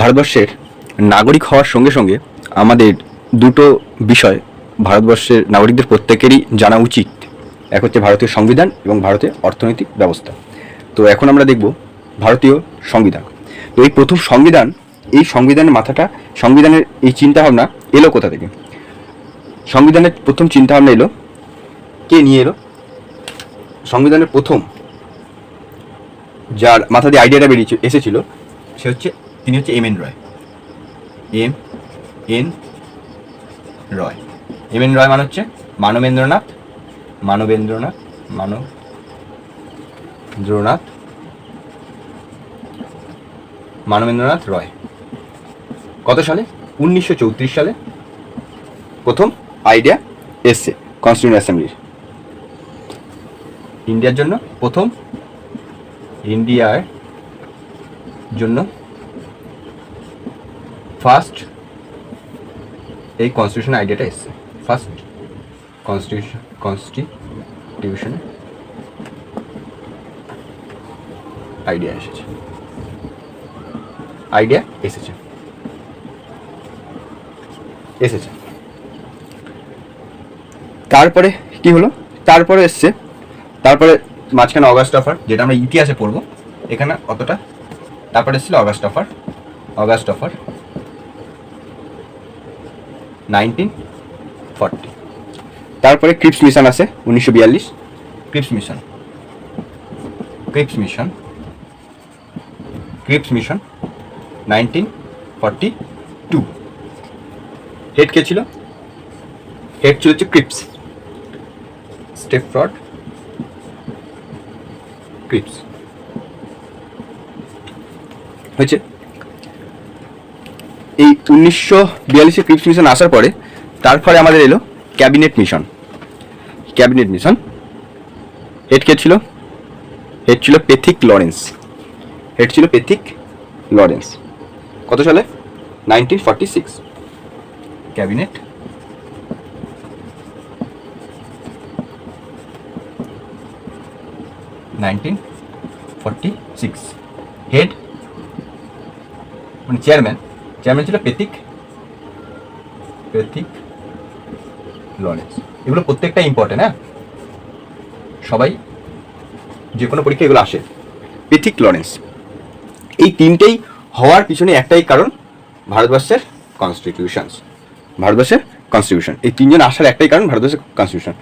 ভারতবর্ষের নাগরিক হওয়ার সঙ্গে সঙ্গে আমাদের দুটো বিষয় ভারতবর্ষের নাগরিকদের প্রত্যেকেরই জানা উচিত। এক হচ্ছে ভারতীয় সংবিধান এবং ভারতের অর্থনৈতিক ব্যবস্থা। তো এখন আমরা দেখব ভারতীয় সংবিধান। তো এই প্রথম সংবিধান, এই সংবিধানের মাথাটা, সংবিধানের এই চিন্তাভাবনা এলো কোথা থেকে? সংবিধানের প্রথম চিন্তাভাবনা এলো, কে নিয়ে এলো? সংবিধানের প্রথম যার মাথা দিয়ে আইডিয়াটা বেরিয়ে এসেছিল তিনি হচ্ছে এম এন রয়। এম এন রয় মানে হচ্ছে মানবেন্দ্রনাথ রয়। কত সালে? 1934 সালে প্রথম আইডিয়া এসছে কনস্টিটিউশন অ্যাসেম্বলির। ইন্ডিয়ার জন্য ফার্স্ট এই কনস্টিটিউশন আইডিয়াটা এসছে। ফার্স্ট কনস্টিটিউশন আইডিয়া এসেছে। তারপরে কি হলো? তারপরে মাঝখানে অগাস্ট অফার, যেটা আমরা ইতিহাসে পড়বো, এখানে অতটা। তারপরে এসেছিল অগাস্ট অফার 1940। তারপরে ক্রিপস মিশন আসে 1942। Cripps mission 1942। হেড কে ছিল? হেড ছিল হচ্ছে ক্রিপস, স্টেফোর্ড ক্রিপস। হয়েছে এই 1942 ক্রিপস মিশন আসার পরে তারপরে আমাদের এলো ক্যাবিনেট মিশন। হেড কে ছিল? হেড ছিল পেথিক লরেন্স। কত সালে? 1946। ক্যাবিনেট হেড মানে চেয়ারম্যান ছিল পেথিক লরেন্স। এগুলো প্রত্যেকটা ইম্পর্টেন্ট, হ্যাঁ, সবাই যে কোনো পরীক্ষা এগুলো আসে। পেথিক লরেন্স, এই তিনটেই হওয়ার পিছনে একটাই কারণ, ভারতবর্ষের কনস্টিটিউশন। এই তিনজন আসার একটাই কারণ, ভারতবর্ষের কনস্টিটিউশন।